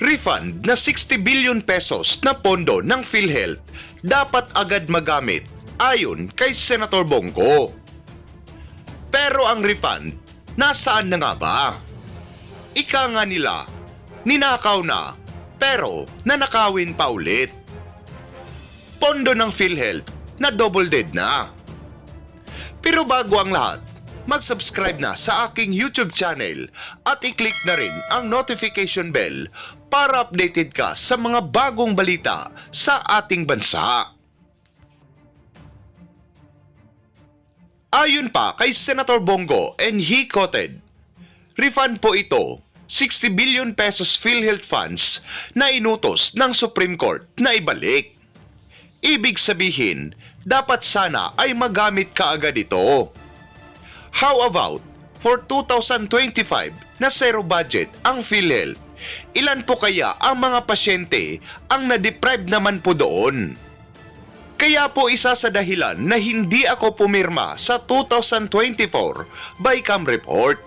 Refund na 60 billion pesos na pondo ng PhilHealth dapat agad magamit ayon kay Senator Bongo. Pero ang refund, nasaan na nga ba? Ika nga nila, ninakaw na pero nanakawin pa ulit. Pondo ng PhilHealth na double dead na. Pero bago ang lahat, mag-subscribe na sa aking YouTube channel at i-click na rin ang notification bell para updated ka sa mga bagong balita sa ating bansa. Ayon pa kay Senator Bongo and he quoted, refund po ito, 60 billion pesos PhilHealth funds na inutos ng Supreme Court na ibalik. Ibig sabihin, dapat sana ay magamit kaagad ito. How about for 2025 na zero budget ang PhilHealth? Ilan po kaya ang mga pasyente ang na-deprive naman po doon? Kaya po isa sa dahilan na hindi ako pumirma sa 2024 BICAM report.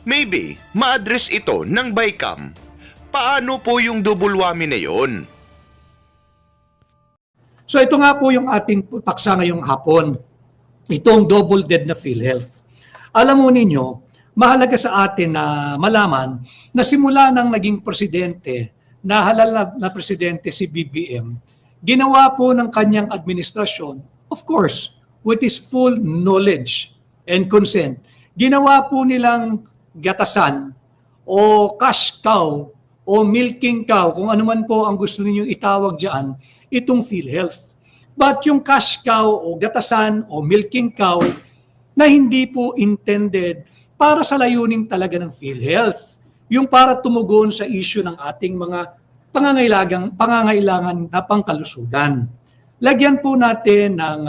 Maybe ma-address ito ng BICAM. Paano po yung dubulwami na yun? So ito nga po yung ating paksa ngayong hapon. Itong double dead na PhilHealth. Alam mo ninyo, mahalaga sa atin na malaman na simula nang naging presidente, nahalal na presidente si BBM, ginawa po ng kanyang administrasyon, of course, with his full knowledge and consent, ginawa po nilang gatasan o cash cow o milking cow, kung ano man po ang gusto ninyong itawag dyan, itong PhilHealth. But yung cash cow o gatasan o milking cow na hindi po intended para sa layunin talaga ng PhilHealth, yung para tumugon sa issue ng ating mga pangangailangan na pangkalusugan. Lagyan po natin ng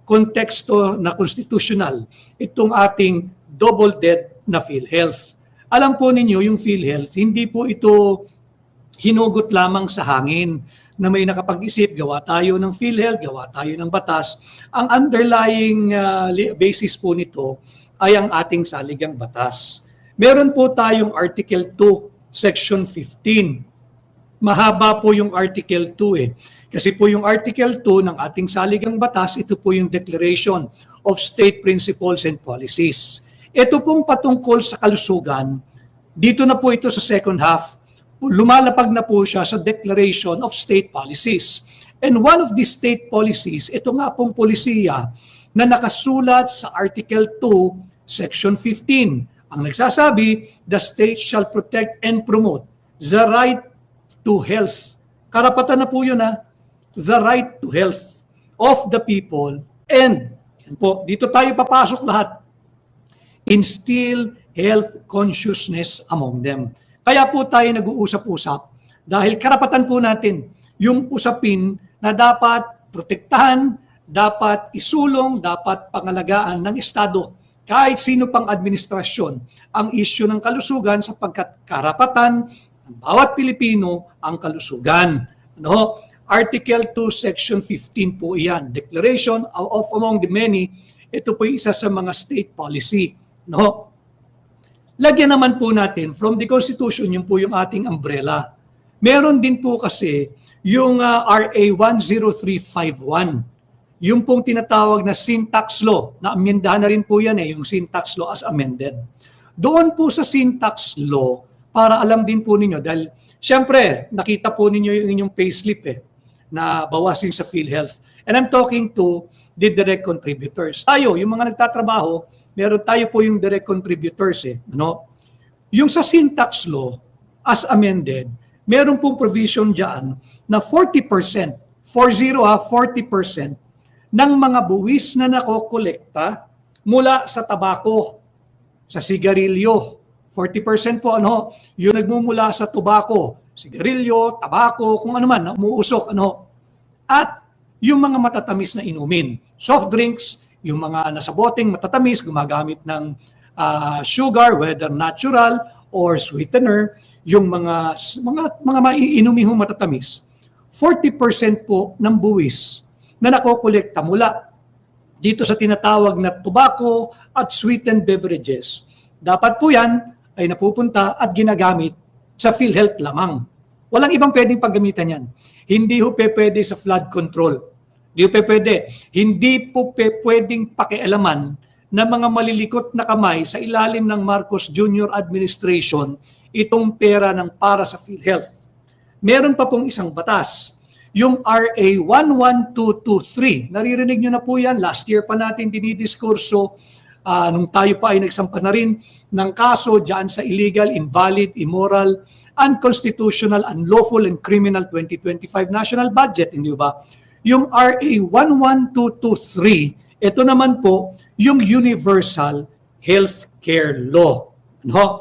konteksto na constitutional itong ating double dead na PhilHealth. Alam po ninyo, yung PhilHealth, hindi po ito hinugot lamang sa hangin na may nakapag-isip, gawa tayo ng PhilHealth, gawa tayo ng batas. Ang underlying basis po nito ay ang ating saligang batas. Meron po tayong Article 2, Section 15. Mahaba po yung Article 2 eh. Kasi po yung Article 2 ng ating saligang batas, ito po yung Declaration of State Principles and Policies. Ito pong patungkol sa kalusugan, dito na po ito sa second half, lumalapag na po siya sa Declaration of State Policies. And one of these state policies, ito nga pong polisiya na nakasulat sa Article 2, Section 15. Ang nagsasabi, the state shall protect and promote the right to health. Karapatan na po yun the right to health of the people and yan po, dito tayo papasok lahat, instill health consciousness among them. Kaya po tayo nag-uusap-usap dahil karapatan po natin yung usapin na dapat protektahan, dapat isulong, dapat pangalagaan ng Estado kahit sino pang administrasyon ang issue ng kalusugan sapagkat karapatan ng bawat Pilipino ang kalusugan. Ano? Article 2, Section 15 po iyan. Declaration of among the many, ito po isa sa mga state policy. No? Lagyan naman po natin from the Constitution, yun po yung ating umbrella. Meron din po kasi yung RA 10351, yung pong tinatawag na syntax law, na amendahan na rin po yan yung syntax law as amended. Doon po sa syntax law, para alam din po ninyo, dahil syempre, nakita po ninyo yung inyong payslip na bawasin sa PhilHealth. And I'm talking to the direct contributors. Tayo, yung mga nagtatrabaho, meron tayo po yung direct contributors. No? Yung sa syntax law, as amended, meron pong provision dyan na 40%, 40% ng mga buwis na nakokolekta mula sa tabako, sa sigarilyo. 40% po yung nagmumula sa tobacco, sigarilyo, tabako, kung ano man, umuusok, At yung mga matatamis na inumin, soft drinks, yung mga nasa boteng matatamis, gumagamit ng sugar, whether natural or sweetener, yung mga maiinumihong matatamis, 40% po ng buwis na nakokolekta mula dito sa tinatawag na tobacco at sweetened beverages. Dapat po yan ay napupunta at ginagamit sa PhilHealth lamang. Walang ibang pwedeng paggamitan yan. Hindi ho pwede sa flood control. Hindi ho pwede. Hindi po pwedeng pakialaman ng mga malilikot na kamay sa ilalim ng Marcos Jr. Administration itong pera ng para sa PhilHealth. Meron pa pong isang batas, yung RA 11223. Naririnig nyo na po yan. Last year pa natin dinidiskurso nung tayo pa ay nagsampa na rin ng kaso dyan sa illegal, invalid, immoral, unconstitutional, unlawful, and criminal 2025 national budget. Hindi ba? Yung RA 11223, ito naman po yung Universal Healthcare Law. Ano?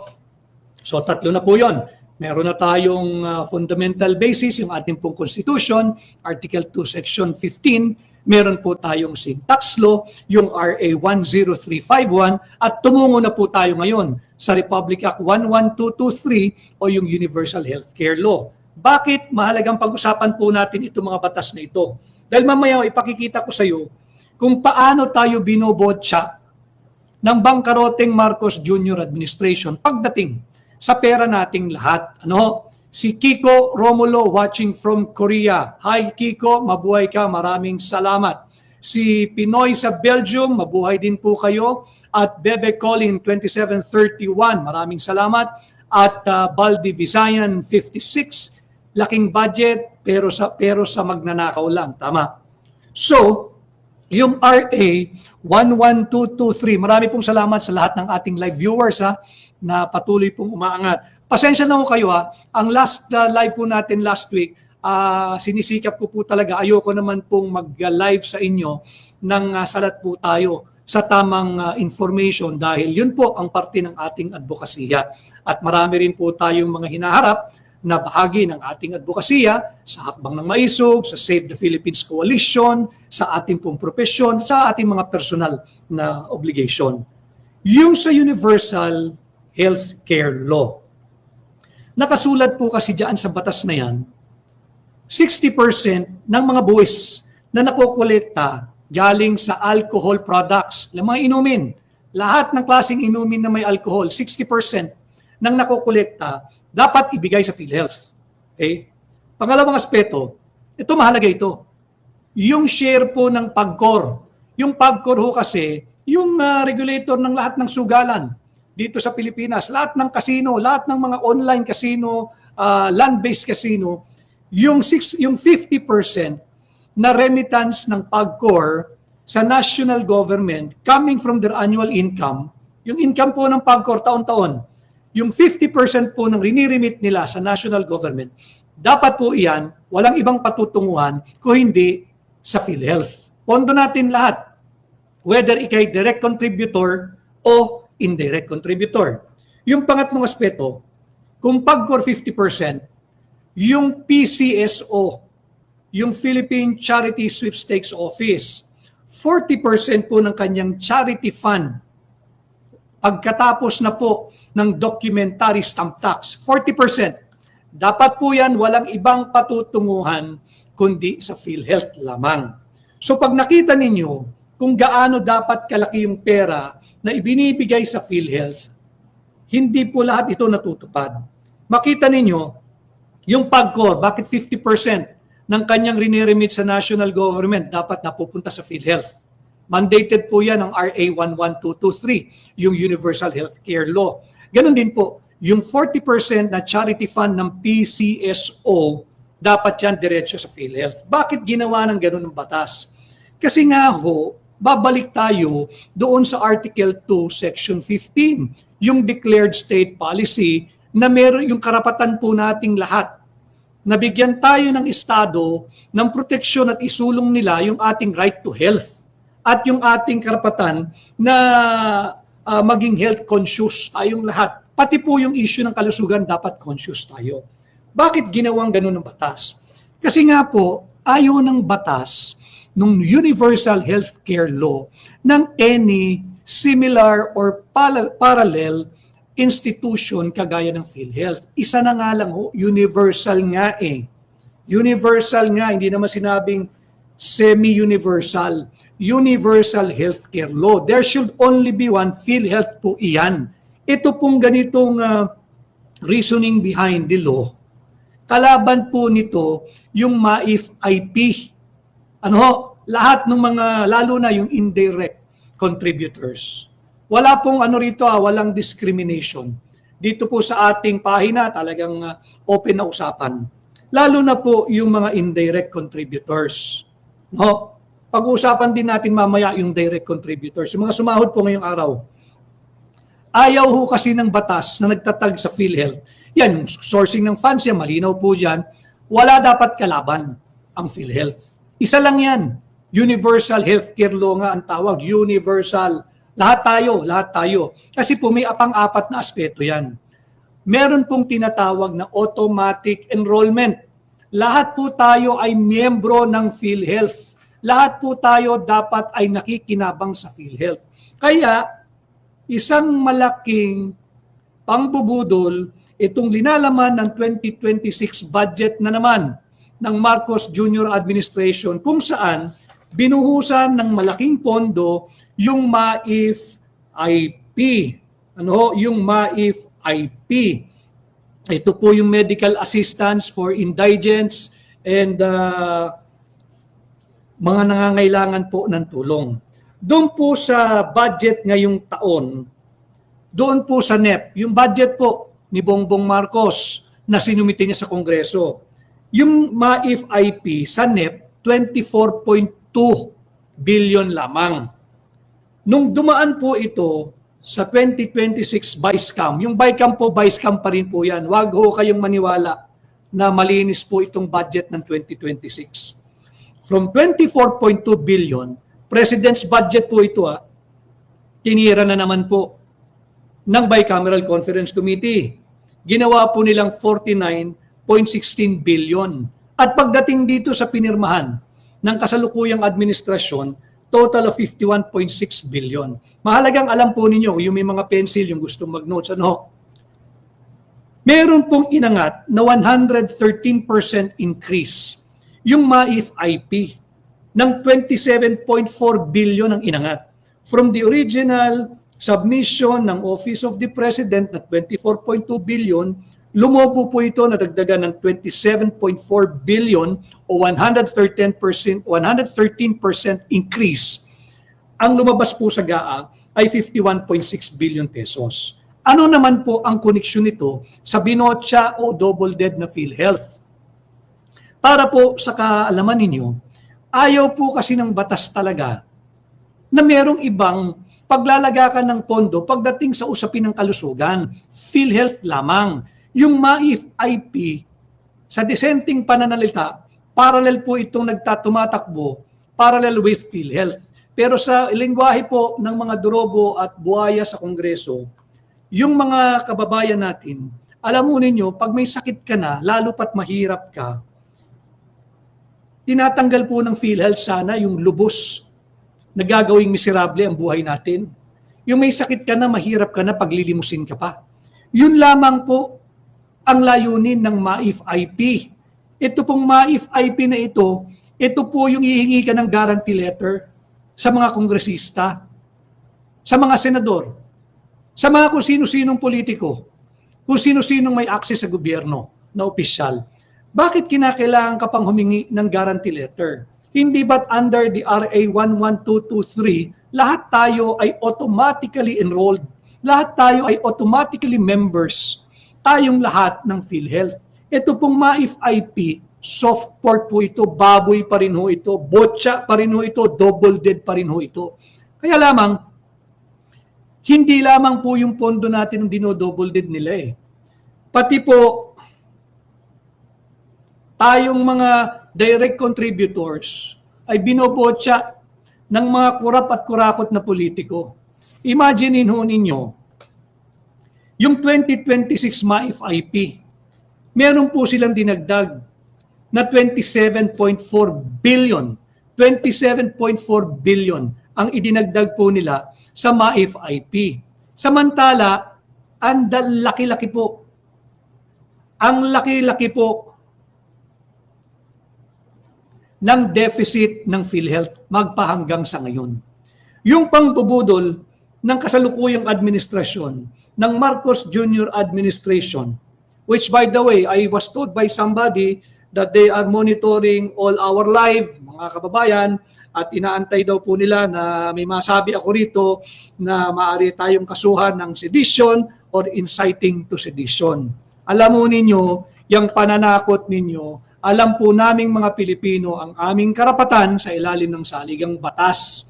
So tatlo na po yon. Meron na tayong fundamental basis, yung ating pong Constitution, Article 2, Section 15. Meron po tayong Tax Law, yung RA 10351, at tumungo na po tayo ngayon sa Republic Act 11223 o yung Universal Healthcare Law. Bakit mahalagang pag-usapan po natin itong mga batas na ito? Dahil mamaya ipakikita ko sa iyo kung paano tayo binobotsa ng bangkaroteng Marcos Jr. Administration pagdating sa pera nating lahat. Ano? Si Kiko Romulo watching from Korea. Hi Kiko, mabuhay ka. Maraming salamat. Si Pinoy sa Belgium, mabuhay din po kayo. At Bebe Colin 2731, maraming salamat. At Baldi Visayan 56, laking budget pero sa magnanakaw lang. Tama. So, yung RA 11223, marami pong salamat sa lahat ng ating live viewers na patuloy pong umaangat. Pasensya na ho kayo ang last live po natin last week, sinisikap ko po talaga, ayoko naman pong mag-live sa inyo nang salat po tayo sa tamang information dahil yun po ang parte ng ating advokasya. At marami rin po tayong mga hinaharap na bahagi ng ating advokasya sa Hakbang ng Maisog, sa Save the Philippines Coalition, sa ating pong profesyon, sa ating mga personal na obligation. Yung sa Universal Healthcare Law, nakasulat po kasi dyan sa batas na yan, 60% ng mga buwis na nakukolekta galing sa alcohol products, mga inumin, lahat ng klaseng inumin na may alcohol, 60% ng nakukolekta dapat ibigay sa PhilHealth. Okay? Pangalawang aspeto, ito mahalaga ito. Yung share po ng PAGCOR. Yung PAGCOR ho kasi, yung regulator ng lahat ng sugalan dito sa Pilipinas, lahat ng casino, lahat ng mga online casino, land-based casino, yung 50% na remittance ng PAGCOR sa national government coming from their annual income, yung income po ng PAGCOR taon-taon, yung 50% po ng riniremit nila sa national government, dapat po iyan, walang ibang patutunguhan kung hindi sa PhilHealth. Pondo natin lahat, whether ikay direct contributor o indirect contributor. Yung pangatlong aspeto, kung PAGCOR 50%, yung PCSO, yung Philippine Charity Sweepstakes Office, 40% po ng kanyang charity fund, pagkatapos na po ng documentary stamp tax, 40%. Dapat po yan walang ibang patutunguhan kundi sa PhilHealth lamang. So pag nakita ninyo kung gaano dapat kalaki yung pera na ibinibigay sa PhilHealth, hindi po lahat ito natutupad. Makita ninyo, yung PAGCOR, bakit 50% ng kanyang riniremit sa national government dapat napupunta sa PhilHealth? Mandated po yan ng RA 11223, yung Universal Healthcare Law. Ganon din po, yung 40% na charity fund ng PCSO, dapat yan diretso sa PhilHealth. Bakit ginawa ng ganon ng batas? Kasi nga ho, babalik tayo doon sa Article 2, Section 15, yung declared state policy na meron yung karapatan po nating lahat. Nabigyan tayo ng Estado ng proteksyon at isulong nila yung ating right to health at yung ating karapatan na maging health conscious tayong lahat. Pati po yung issue ng kalusugan dapat conscious tayo. Bakit ginawang ganun ng batas? Kasi nga po, ayaw ng batas ng Universal Healthcare Law ng any similar or parallel institution kagaya ng PhilHealth. Isa na nga lang ho, universal nga eh. Universal nga, hindi naman sinabing semi-universal. Universal Healthcare Law. There should only be one PhilHealth po iyan. Ito pong ganitong reasoning behind the law, kalaban po nito yung MAIF-IP. Lahat ng mga, lalo na yung indirect contributors. Wala pong rito, walang discrimination. Dito po sa ating pahina, talagang open na usapan. Lalo na po yung mga indirect contributors. Pag-uusapan din natin mamaya yung direct contributors. Yung mga sumahod po ngayong araw. Ayaw ho kasi ng batas na nagtatag sa PhilHealth. Yan, yung sourcing ng funds yan, malinaw po dyan. Wala dapat kalaban ang PhilHealth. Isa lang yan. Universal Healthcare Law nga ang tawag. Universal. Lahat tayo. Kasi po may pang-apat na aspeto yan. Meron pong tinatawag na automatic enrollment. Lahat po tayo ay miyembro ng PhilHealth. Lahat po tayo dapat ay nakikinabang sa PhilHealth. Kaya, isang malaking pangbubudol itong linalaman ng 2026 budget na naman ng Marcos Jr. Administration kung saan binuhusan ng malaking pondo yung MAIF-IP. Yung MAIF-IP. Ito po yung medical assistance for indigents and mga nangangailangan po ng tulong. Doon po sa budget ngayong taon, doon po sa NEP, yung budget po ni Bongbong Marcos na sinumite niya sa Kongreso, yung MAIF-IP sa NEP, 24.2 billion lamang. Nung dumaan po ito sa 2026 BISCAM, yung BISCAM pa rin po yan. Huwag ho kayong maniwala na malinis po itong budget ng 2026. From 24.2 billion, President's budget po ito, tinira na naman po ng Bicameral Conference Committee. Ginawa po nilang 49.16 billion. At pagdating dito sa pinirmahan ng kasalukuyang administrasyon, total of 51.6 billion. Mahalagang alam po ninyo, yung may mga pencil, yung gusto mag-notes, meron pong inangat na 113% increase yung MAIF-IP ng 27.4 billion ang inangat. From the original submission ng Office of the President na 24.2 billion, lumobo po ito na dagdagan ng 27.4 billion o 113% increase. Ang lumabas po sa GAA ay 51.6 billion pesos. Ano naman po ang koneksyon nito sa binotsa o double dead na PhilHealth? Para po sa kaalaman ninyo, ayaw po kasi ng batas talaga na merong ibang paglalagakan ng pondo pagdating sa usapin ng kalusugan. PhilHealth lamang. Yung MAIF-IP, sa dissenting pananalita, parallel po itong nagtatumatakbo, parallel with PhilHealth. Pero sa lingwahe po ng mga durobo at buhaya sa Kongreso, yung mga kababayan natin, alam mo ninyo, pag may sakit ka na, lalo pat mahirap ka, tinatanggal po ng PhilHealth sana yung lubos na gagawing miserable ang buhay natin. Yung may sakit ka na, mahirap ka na, paglilimusin ka pa. Yun lamang po ang layunin ng MAIF-IP. Ito pong MAIF-IP na ito po yung hihingi ka ng guarantee letter sa mga kongresista, sa mga senador, sa mga kung sino-sinong politiko, kung sino-sinong may access sa gobyerno na opisyal. Bakit kinakailangan ka pang humingi ng guarantee letter? Hindi ba't under the RA 11223, lahat tayo ay automatically enrolled, lahat tayo ay automatically members, tayong lahat ng PhilHealth. Ito pong MAIF-IP, soft port po ito, baboy pa rin ho ito, botsa pa rin ho ito, double dead pa rin ho ito. Kaya lamang, hindi lamang po yung pondo natin ang dino-double dead nila Pati po, tayong mga direct contributors ay binobotsa ng mga kurap at kurakot na politiko. Imagine ho ninyo, yung 2026 MAIF-IP, meron po silang dinagdag na 27.4 billion. 27.4 billion ang idinagdag po nila sa MAIF-IP. Samantala, ang laki-laki po. Ang laki-laki po ng deficit ng PhilHealth magpahanggang sa ngayon. Yung pangbubudol ng kasalukuyang administrasyon ng Marcos Jr. Administration which by the way, I was told by somebody that they are monitoring all our live, mga kababayan, at inaantay daw po nila na may masabi ako rito na maaari tayong kasuhan ng sedition or inciting to sedition. Alam mo ninyo, yung pananakot ninyo, alam po naming mga Pilipino ang aming karapatan sa ilalim ng saligang batas.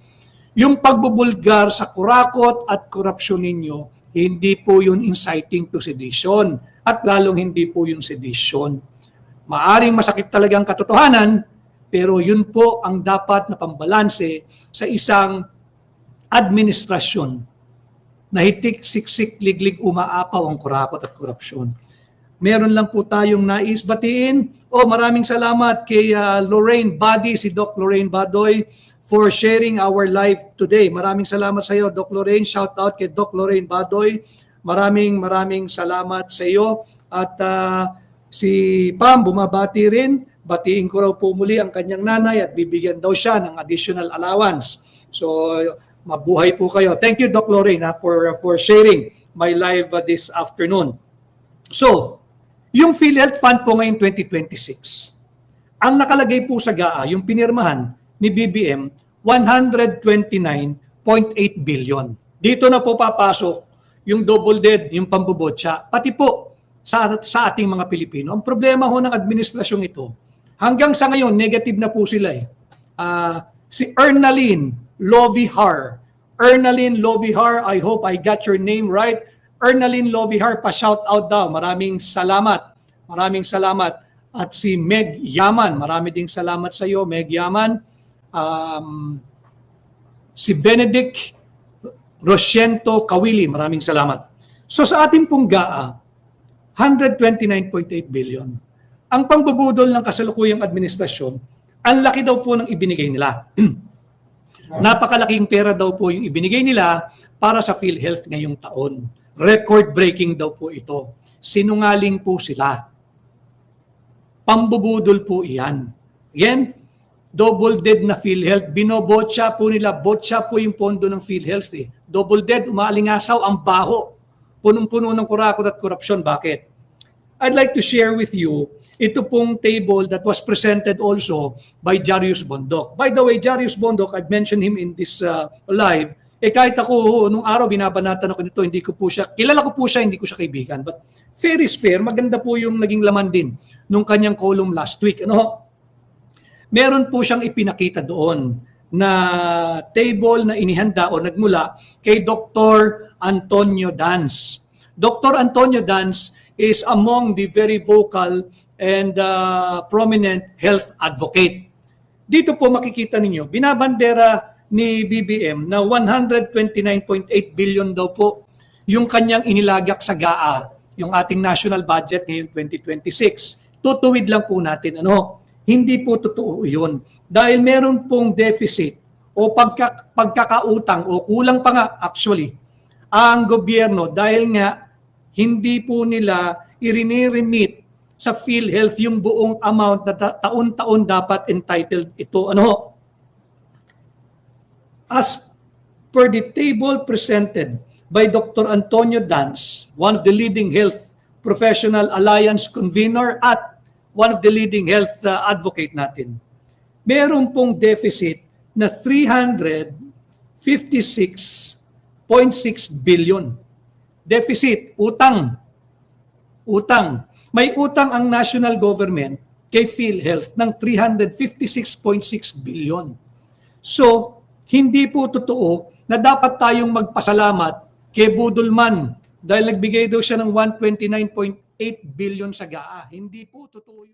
Yung pagbubulgar sa kurakot at korupsyon ninyo, hindi po yun inciting to sedition at lalong hindi po yung sedition. Maaring masakit talagang katotohanan, pero yun po ang dapat na pambalanse sa isang administrasyon na hitik, siksik, liglig, umaapaw ang kurakot at korupsyon. Meron lang po tayong nais batiin. Maraming salamat kay Lorraine Badi, si Doc Lorraine Badoy, for sharing our live today. Maraming salamat sa iyo, Doc Lorraine. Shout out kay Doc Lorraine Badoy. Maraming salamat sa iyo. At si Pam, bumabati rin. Batiin ko raw po muli ang kanyang nanay at bibigyan daw siya ng additional allowance. So, mabuhay po kayo. Thank you, Doc Lorraine, for sharing my live this afternoon. So, yung PhilHealth Fund po ngayong 2026, ang nakalagay po sa GAA, yung pinirmahan ni BBM, 129.8 billion. Dito na po papasok yung double dead, yung pambubotsa, pati po sa ating mga Pilipino. Ang problema ho ng administrasyong ito, hanggang sa ngayon, negative na po sila eh. Si Ernaline Lovihar. Ernaline Lovihar, I hope I got your name right. Ernaline Lovihar, pa-shout out daw. Maraming salamat. Maraming salamat. At si Meg Yaman, marami ding salamat sa iyo, Meg Yaman. Si Benedict Rosiento Kawili, maraming salamat. So sa ating pong GAA, 129.8 billion. Ang pangbubudol ng kasalukuyang administrasyon, ang laki daw po ng ibinigay nila. Napakalaking pera daw po yung ibinigay nila para sa PhilHealth ngayong taon. Record-breaking daw po ito. Sinungaling po sila. Pambubudol po iyan. Again, double dead na PhilHealth. Binobotsa po nila. Botsa po yung pondo ng PhilHealth. Double dead, umaalingasaw, ang baho. Punong-puno ng kurakot at korupsyon. Bakit? I'd like to share with you ito pong table that was presented also by Jarius Bondok. By the way, Jarius Bondok, I've mentioned him in this live. Kahit ako, nung araw binabanatan ako nito, hindi ko po siya, kilala ko po siya, hindi ko siya kaibigan. But fair is fair, maganda po yung naging laman din nung kanyang column last week. Meron po siyang ipinakita doon na table na inihanda o nagmula kay Dr. Antonio Dans. Dr. Antonio Dans is among the very vocal and prominent health advocate. Dito po makikita ninyo, binabandera ni BBM na 129.8 billion daw po yung kanyang inilagak sa GAA, yung ating national budget ngayong 2026. Tutuwid lang po natin, hindi po totoo yun. Dahil meron pong deficit o pagkakautang o kulang pa nga actually ang gobyerno dahil nga hindi po nila iriniremit sa PhilHealth yung buong amount na taon-taon dapat entitled ito. As per the table presented by Dr. Antonio Dans, one of the leading health professional alliance convener at one of the leading health advocate natin, meron pong deficit na 356.6 billion. Deficit, utang. May utang ang national government kay PhilHealth ng 356.6 billion. So, hindi po totoo na dapat tayong magpasalamat kay Budolman dahil nagbigay daw siya ng 129.8 billion sa GAA. Hindi po totoo yun.